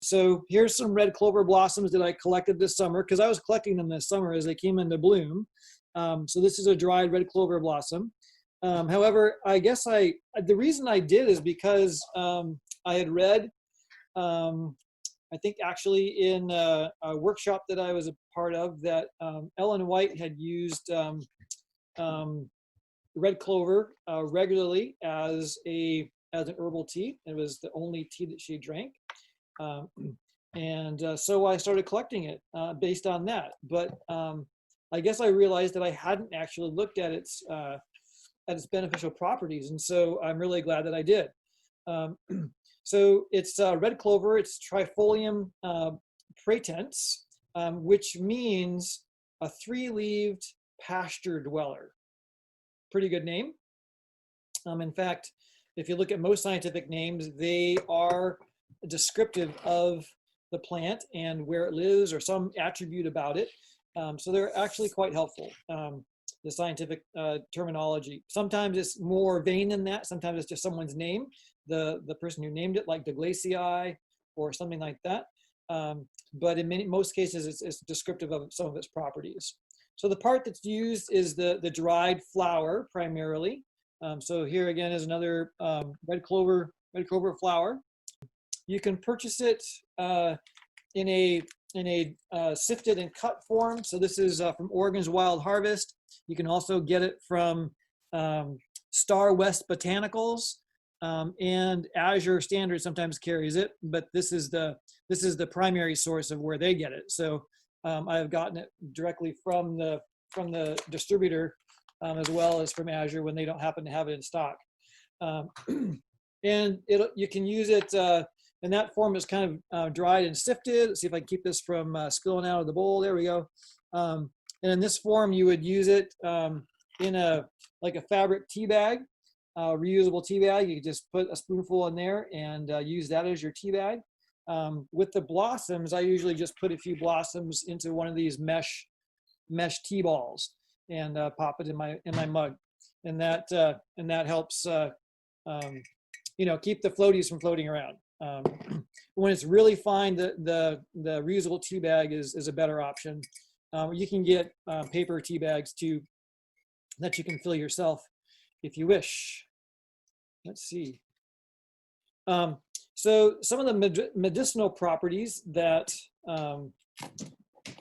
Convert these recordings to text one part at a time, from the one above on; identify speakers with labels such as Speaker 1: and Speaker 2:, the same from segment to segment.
Speaker 1: So here's some red clover blossoms that I collected this summer, because I was collecting them this summer as they came into bloom. So this is a dried red clover blossom. However, I guess the reason I did is because I had read, I think actually in a workshop that I was a part of, that Ellen White had used red clover regularly as an herbal tea. It was the only tea that she drank. So I started collecting it based on that. But I guess I realized that I hadn't actually looked at its beneficial properties, and so I'm really glad that I did. So it's red clover. It's Trifolium pratense, which means a three-leaved pasture dweller. Pretty good name. In fact, if you look at most scientific names, they are descriptive of the plant and where it lives or some attribute about it. So they're actually quite helpful, the scientific terminology. Sometimes it's more vain than that. Sometimes it's just someone's name, the person who named it, like Douglasii or something like that. But in most cases, it's descriptive of some of its properties. So the part that's used is the dried flower primarily. So here again is another red clover flower. You can purchase it in a sifted and cut form. So this is from Oregon's Wild Harvest. You can also get it from Star West Botanicals, and Azure Standard sometimes carries it, but this is the primary source of where they get it. So I've gotten it directly from the distributor, as well as from Azure when they don't happen to have it in stock. And you can use it, and that form is kind of dried and sifted. Let's see if I can keep this from spilling out of the bowl. There we go. And in this form, you would use it in like a fabric tea bag, reusable tea bag. You could just put a spoonful in there and use that as your tea bag. With the blossoms, I usually just put a few blossoms into one of these mesh tea balls and pop it in my mug, and that helps keep the floaties from floating around. When it's really fine, the reusable tea bag is a better option. You can get paper tea bags too that you can fill yourself if you wish. Let's see. So some of the medicinal properties that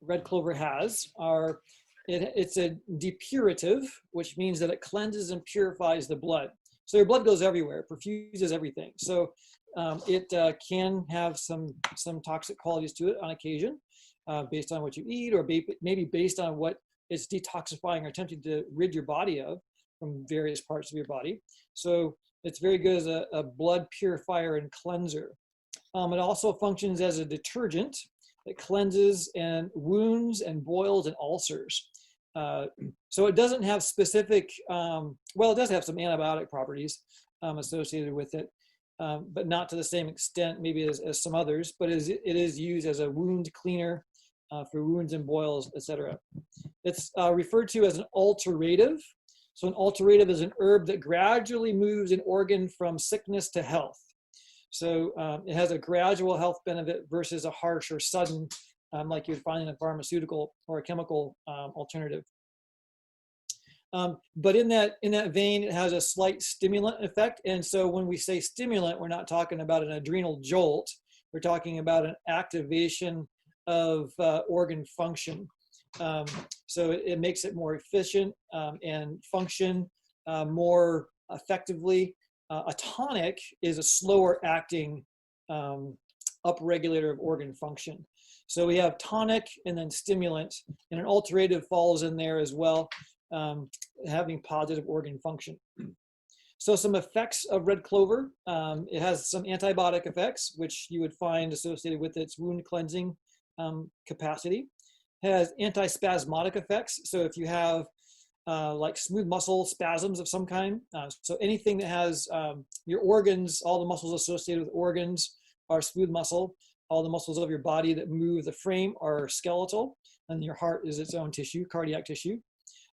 Speaker 1: red clover has are, it's a depurative, which means that it cleanses and purifies the blood. So your blood goes everywhere, perfuses everything. So it can have some toxic qualities to it on occasion, based on what you eat, or maybe based on what it's detoxifying or attempting to rid your body of from various parts of your body. So it's very good as a blood purifier and cleanser. It also functions as a detergent. It cleanses and wounds and boils and ulcers. So it doesn't have specific, well, it does have some antibiotic properties associated with it, but not to the same extent maybe as some others, but it is used as a wound cleaner for wounds and boils, etc. It's referred to as an alterative. So an alterative is an herb that gradually moves an organ from sickness to health. So it has a gradual health benefit versus a harsh or sudden, like you'd find in a pharmaceutical or a chemical alternative. But in that vein, it has a slight stimulant effect. And so when we say stimulant, we're not talking about an adrenal jolt. We're talking about an activation of organ function. So it makes it more efficient and function more effectively. A tonic is a slower acting upregulator of organ function. So we have tonic and then stimulant, and an alterative falls in there as well, having positive organ function. So some effects of red clover, it has some antibiotic effects, which you would find associated with its wound cleansing capacity. It has antispasmodic effects. So if you have like smooth muscle spasms of some kind, so anything that has your organs, all the muscles associated with organs are smooth muscle. All the muscles of your body that move the frame are skeletal, and your heart is its own tissue, cardiac tissue.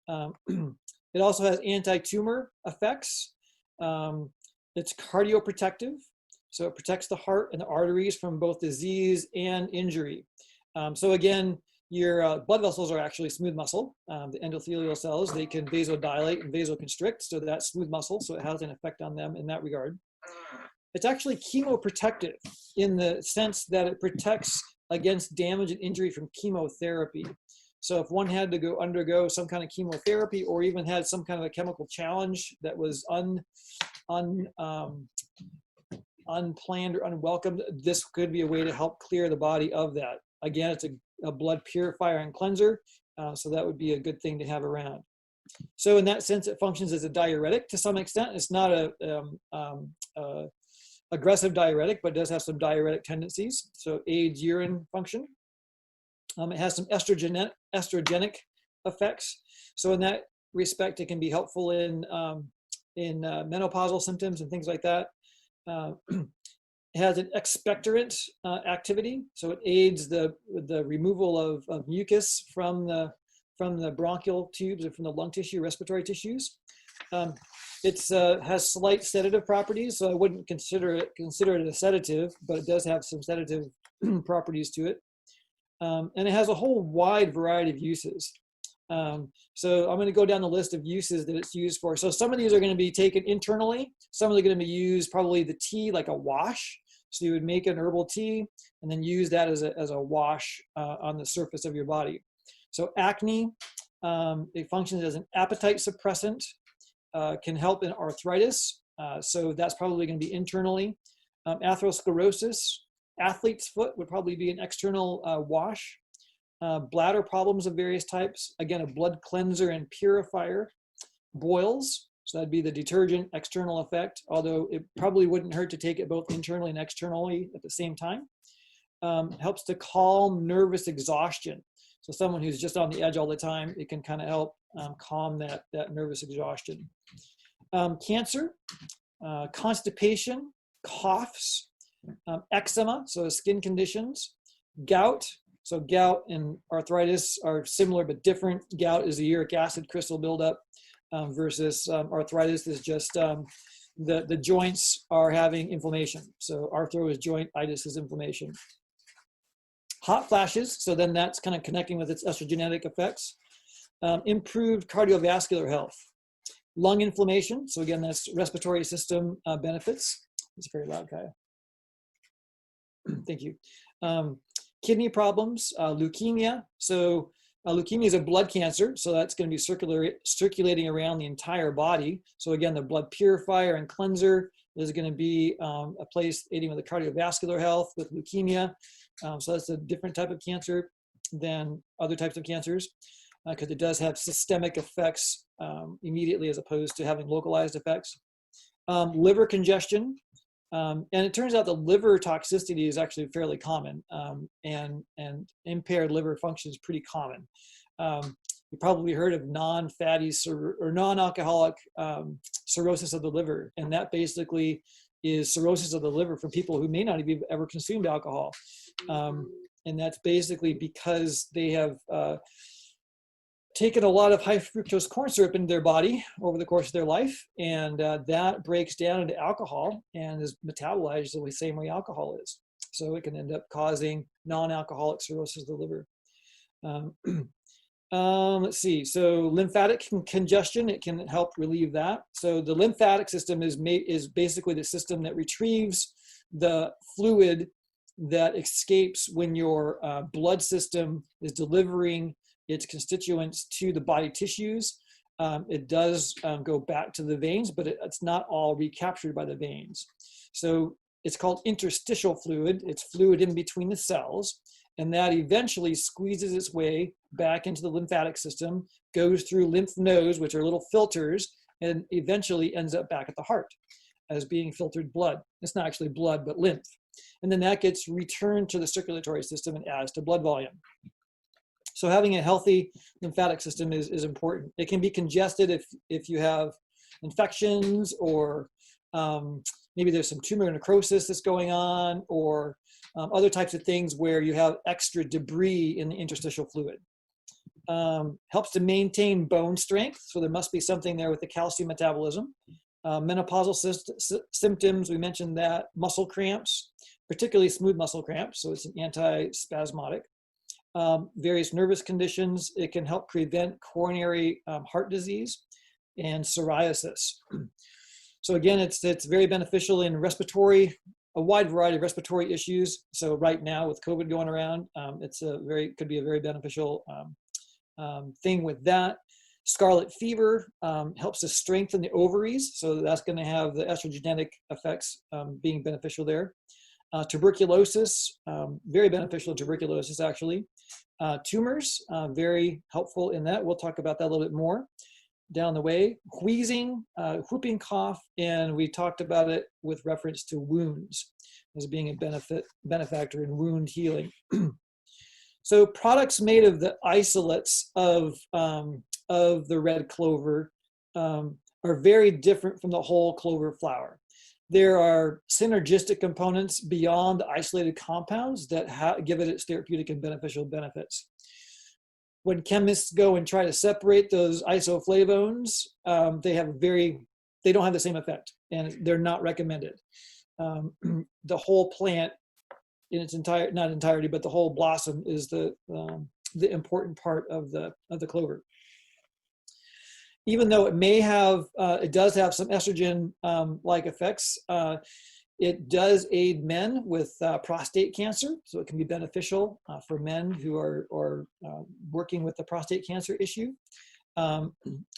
Speaker 1: It also has anti-tumor effects. It's cardioprotective. So it protects the heart and the arteries from both disease and injury. So again, your blood vessels are actually smooth muscle. The endothelial cells, they can vasodilate and vasoconstrict, so that's smooth muscle, so it has an effect on them in that regard. It's actually chemoprotective in the sense that it protects against damage and injury from chemotherapy. So if one had to undergo some kind of chemotherapy or even had some kind of a chemical challenge that was unplanned or unwelcomed, this could be a way to help clear the body of that. Again, it's a blood purifier and cleanser, so that would be a good thing to have around. So in that sense, it functions as a diuretic to some extent. It's not a aggressive diuretic, but does have some diuretic tendencies. So it aids urine function. It has some estrogenic effects. So in that respect, it can be helpful in menopausal symptoms and things like that. It has an expectorant activity, so it aids the removal of mucus from the bronchial tubes or from the lung tissue, respiratory tissues. It has slight sedative properties, so I wouldn't consider it a sedative, but it does have some sedative properties to it. And it has a whole wide variety of uses. So I'm going to go down the list of uses that it's used for. So some of these are going to be taken internally. Some of them are going to be used probably the tea like a wash. So you would make an herbal tea and then use that as a wash on the surface of your body. So acne, it functions as an appetite suppressant, can help in arthritis. So that's probably going to be internally. Atherosclerosis, athlete's foot would probably be an external wash. Bladder problems of various types, again, a blood cleanser and purifier. Boils, so that'd be the detergent external effect, although it probably wouldn't hurt to take it both internally and externally at the same time. Helps to calm nervous exhaustion. So someone who's just on the edge all the time, it can kind of help calm that nervous exhaustion. Cancer, constipation, coughs, eczema, so skin conditions, gout. So gout and arthritis are similar but different. Gout is the uric acid crystal buildup versus arthritis is just the joints are having inflammation. So arthro is joint, itis is inflammation. Hot flashes, so then that's kind of connecting with its estrogenic effects. Improved cardiovascular health. Lung inflammation, so again, that's respiratory system benefits. It's very loud, Kaya. Thank you. Kidney problems, leukemia. So leukemia is a blood cancer, so that's going to be circulating around the entire body. So again, the blood purifier and cleanser is going to be a place aiding with the cardiovascular health with leukemia. So that's a different type of cancer than other types of cancers because it does have systemic effects immediately as opposed to having localized effects. Liver congestion. And it turns out the liver toxicity is actually fairly common, and impaired liver function is pretty common. You probably heard of non-fatty or non-alcoholic cirrhosis of the liver, and that basically is cirrhosis of the liver from people who may not have ever consumed alcohol. And that's basically because they have taken a lot of high fructose corn syrup into their body over the course of their life, and that breaks down into alcohol and is metabolized the same way alcohol is. So it can end up causing non-alcoholic cirrhosis of the liver. Let's see, so lymphatic congestion, it can help relieve that. So the lymphatic system is basically the system that retrieves the fluid that escapes when your blood system is delivering its constituents to the body tissues. It does go back to the veins, but it's not all recaptured by the veins. So it's called interstitial fluid. It's fluid in between the cells, and that eventually squeezes its way back into the lymphatic system, goes through lymph nodes, which are little filters, and eventually ends up back at the heart as being filtered blood. It's not actually blood, but lymph. And then that gets returned to the circulatory system and adds to blood volume. So having a healthy lymphatic system is important. It can be congested if you have infections or maybe there's some tumor necrosis that's going on, or other types of things where you have extra debris in the interstitial fluid. Helps to maintain bone strength, so there must be something there with the calcium metabolism. Menopausal symptoms, we mentioned that. Muscle cramps, particularly smooth muscle cramps, so it's an anti-spasmodic. Various nervous conditions. It can help prevent coronary heart disease and psoriasis. So again, it's very beneficial in respiratory, a wide variety of respiratory issues. So right now with COVID going around, could be a very beneficial thing with that. Scarlet fever helps to strengthen the ovaries. So that's going to have the estrogenic effects being beneficial there. Tuberculosis, very beneficial in tuberculosis actually. Tumors, very helpful in that. We'll talk about that a little bit more down the way. Wheezing, whooping cough, and we talked about it with reference to wounds as being a benefactor in wound healing. So products made of the isolates of the red clover are very different from the whole clover flower. There are synergistic components beyond the isolated compounds that give it its therapeutic and beneficial benefits. When chemists go and try to separate those isoflavones, they don't have the same effect, and they're not recommended. The whole plant in its not entirety, but the whole blossom is the important part of the clover. Even though it does have some estrogen like effects, it does aid men with prostate cancer, so it can be beneficial for men who are working with the prostate cancer issue.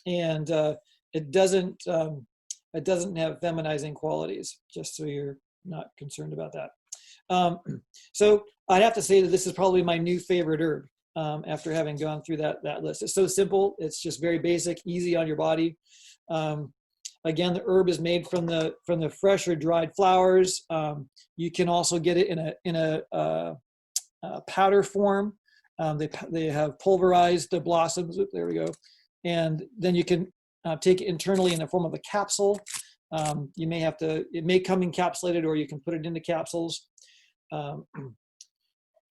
Speaker 1: It doesn't have feminizing qualities, just so you're not concerned about that. So I'd have to say that this is probably my new favorite herb after having gone through that list. It's so simple. It's just very basic, easy on your body. Again, the herb is made from the fresh or dried flowers. You can also get it in a powder form. They have pulverized the blossoms. There we go. And then you can take it internally in the form of a capsule. It may come encapsulated, or you can put it into capsules.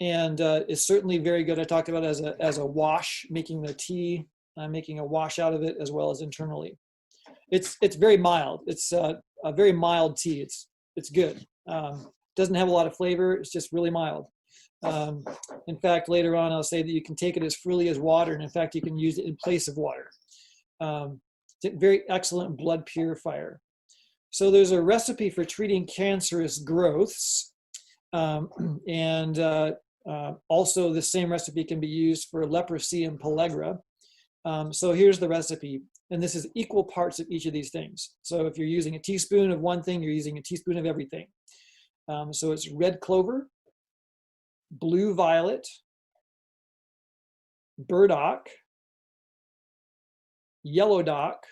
Speaker 1: And it's certainly very good. I talked about it as a wash, making the tea, making a wash out of it, as well as internally. It's very mild. It's a very mild tea. It's good. Doesn't have a lot of flavor. It's just really mild. In fact, later on, I'll say that you can take it as freely as water, and in fact, you can use it in place of water. It's a very excellent blood purifier. So there's a recipe for treating cancerous growths, and also the same recipe can be used for leprosy and pellagra. So here's the recipe, and this is equal parts of each of these things. So if you're using a teaspoon of one thing, you're using a teaspoon of everything. So it's red clover, blue violet, burdock, yellow dock,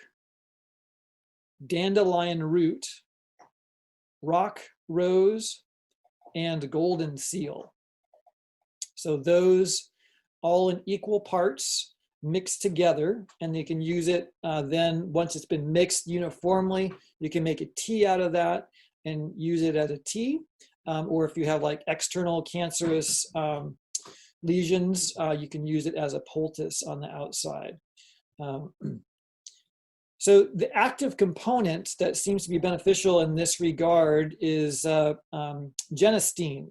Speaker 1: dandelion root, rock rose, and golden seal. So those all in equal parts mixed together, and you can use it then once it's been mixed uniformly, you can make a tea out of that and use it as a tea. Or if you have like external cancerous lesions, you can use it as a poultice on the outside. So the active component that seems to be beneficial in this regard is genistein,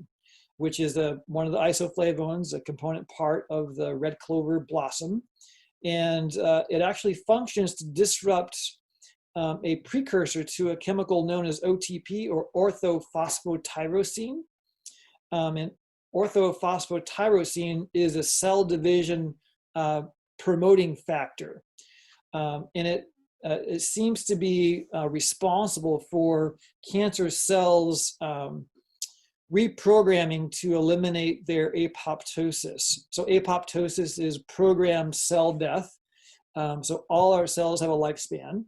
Speaker 1: which is one of the isoflavones, a component part of the red clover blossom. And it actually functions to disrupt a precursor to a chemical known as OTP, or orthophosphotyrosine. And orthophosphotyrosine is a cell division promoting factor. And it seems to be responsible for cancer cells reprogramming to eliminate their apoptosis. So apoptosis is programmed cell death. So all our cells have a lifespan.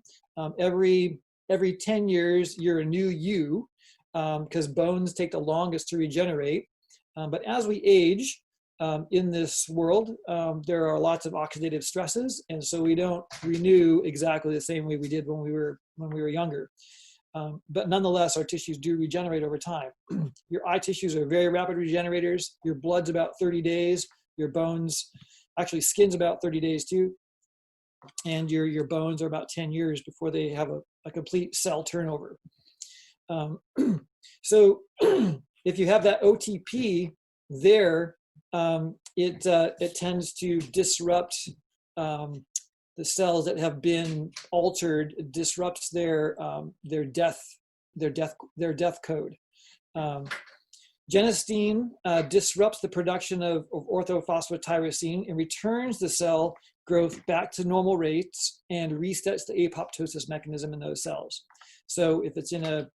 Speaker 1: Every 10 years, you're a new you, because bones take the longest to regenerate. But as we age in this world, there are lots of oxidative stresses, and so we don't renew exactly the same way we did when we were younger. But nonetheless, our tissues do regenerate over time. Your eye tissues are very rapid regenerators. Your blood's about 30 days. Your bones, actually skin's about 30 days too. And your bones are about 10 years before they have a complete cell turnover. So if you have that OTP there, it tends to disrupt the cells that have been altered. It disrupts their death code. Genistein disrupts the production of orthophosphotyrosine and returns the cell growth back to normal rates and resets the apoptosis mechanism in those cells. So if it's in a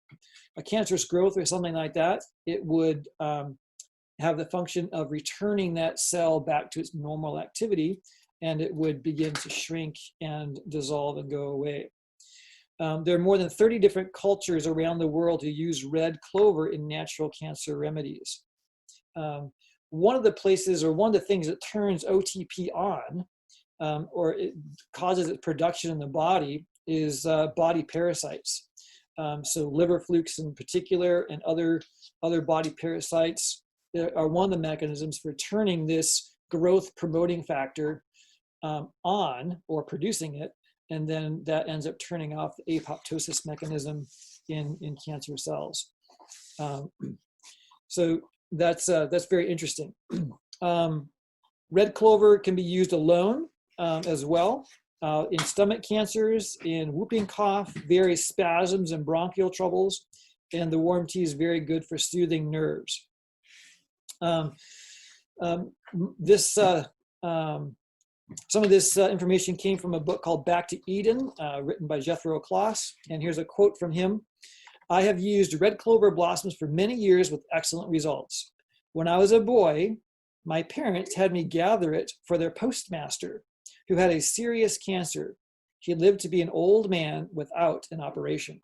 Speaker 1: cancerous growth or something like that, it would have the function of returning that cell back to its normal activity, and it would begin to shrink and dissolve and go away. There are more than 30 different cultures around the world who use red clover in natural cancer remedies. One of the places, or one of the things that turns OTP on, or it causes its production in the body, is body parasites. So liver flukes in particular, and other body parasites are one of the mechanisms for turning this growth promoting factor on, or producing it, and then that ends up turning off the apoptosis mechanism in cancer cells. So that's very interesting. Red clover can be used alone as well in stomach cancers, in whooping cough, various spasms and bronchial troubles, and the warm tea is very good for soothing nerves. Some of this information came from a book called Back to Eden, written by Jethro Kloss. And here's a quote from him. "I have used red clover blossoms for many years with excellent results. When I was a boy, my parents had me gather it for their postmaster, who had a serious cancer. He lived to be an old man without an operation."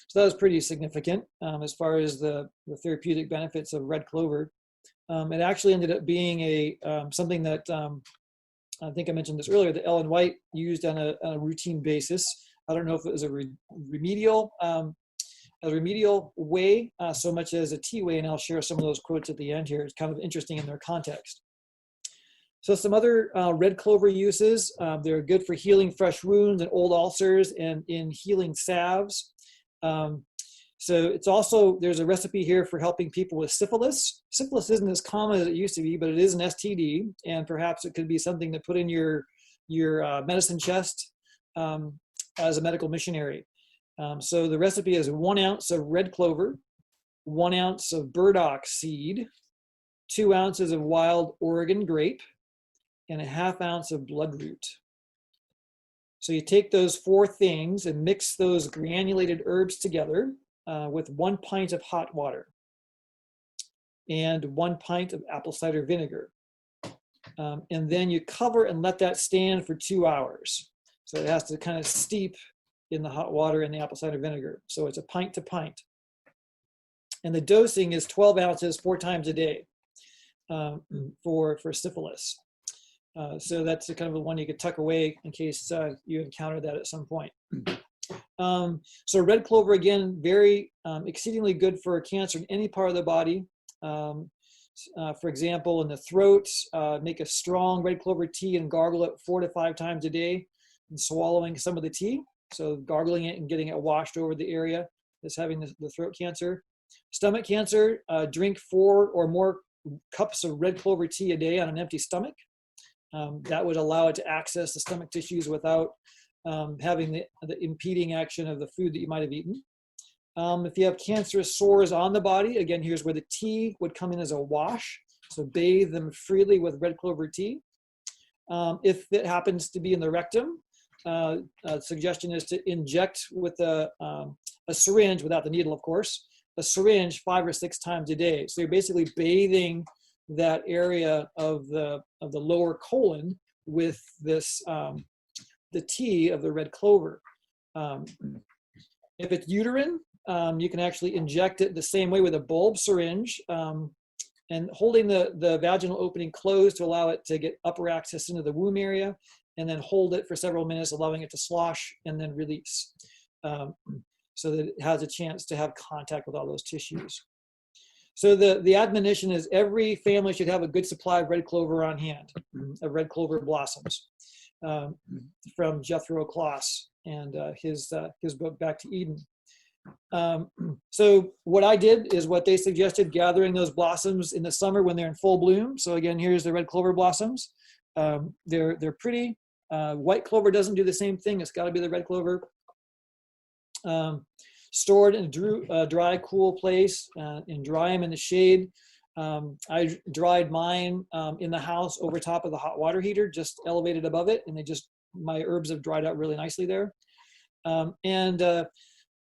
Speaker 1: So that was pretty significant as far as the therapeutic benefits of red clover. It actually ended up being something that I think I mentioned this earlier, that Ellen White used on a routine basis. I don't know if it was a remedial way so much as a tea way, and I'll share some of those quotes at the end here. It's kind of interesting in their context. So some other red clover uses, they're good for healing fresh wounds and old ulcers, and in healing salves. So it's also, there's a recipe here for helping people with syphilis. Syphilis isn't as common as it used to be, but it is an STD, and perhaps it could be something to put in your medicine chest as a medical missionary. So the recipe is 1 ounce of red clover, 1 ounce of burdock seed, 2 ounces of wild Oregon grape, and a 1/2 ounce of bloodroot. So you take those 4 things and mix those granulated herbs together with 1 pint of hot water and 1 pint of apple cider vinegar. And then you cover and let that stand for 2 hours. So it has to kind of steep in the hot water and the apple cider vinegar. So it's a pint to pint. And the dosing is 12 ounces 4 times a day for syphilis. So that's the kind of the one you could tuck away in case you encounter that at some point. So red clover, again, very exceedingly good for cancer in any part of the body. For example, in the throat, make a strong red clover tea and gargle it 4 to 5 times a day, and swallowing some of the tea. So gargling it and getting it washed over the area that's having the throat cancer. Stomach cancer, drink 4 or more cups of red clover tea a day on an empty stomach. That would allow it to access the stomach tissues without having the impeding action of the food that you might have eaten. If you have cancerous sores on the body, again, here's where the tea would come in as a wash. So bathe them freely with red clover tea. If it happens to be in the rectum, suggestion is to inject with a syringe, without the needle, of course, a syringe 5 or 6 times a day. So you're basically bathing that area of the lower colon with this the tea of the red clover. If it's uterine, you can actually inject it the same way with a bulb syringe, and holding the vaginal opening closed to allow it to get upper access into the womb area, and then hold it for several minutes, allowing it to slosh and then release, so that it has a chance to have contact with all those tissues. So the admonition is every family should have a good supply of red clover on hand, of red clover blossoms, from Jethro Kloss. and his book Back to Eden. So what I did is what they suggested, gathering those blossoms in the summer when they're in full bloom. So again, here's the red clover blossoms. They're pretty. White clover doesn't do the same thing. It's got to be the red clover. Stored in a dry, cool place and dry them in the shade. I dried mine in the house over top of the hot water heater, just elevated above it, and my herbs have dried out really nicely there.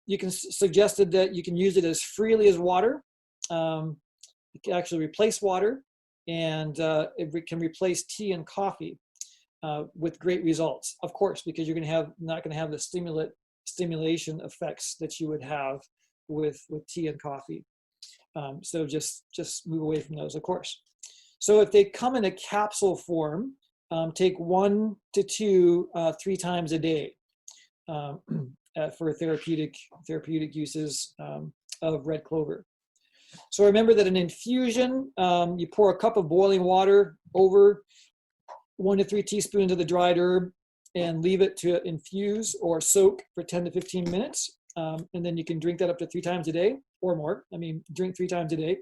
Speaker 1: You can suggested that you can use it as freely as water. It can actually replace water, and it can replace tea and coffee with great results, of course, because you're not going to have the stimulation effects that you would have with tea and coffee. So just move away from those, of course. So if they come in a capsule form, take 1 to 2, 3 times a day for therapeutic uses of red clover. So remember that an infusion, you pour a cup of boiling water over 1 to 3 teaspoons of the dried herb and leave it to infuse or soak for 10 to 15 minutes. And then you can drink that up to 3 times a day or more. I mean, drink 3 times a day.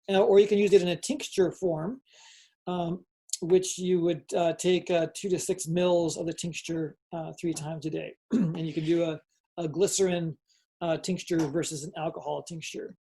Speaker 1: Or you can use it in a tincture form, which you would take 2 to 6 mils of the tincture 3 times a day. And you can do a glycerin tincture versus an alcohol tincture.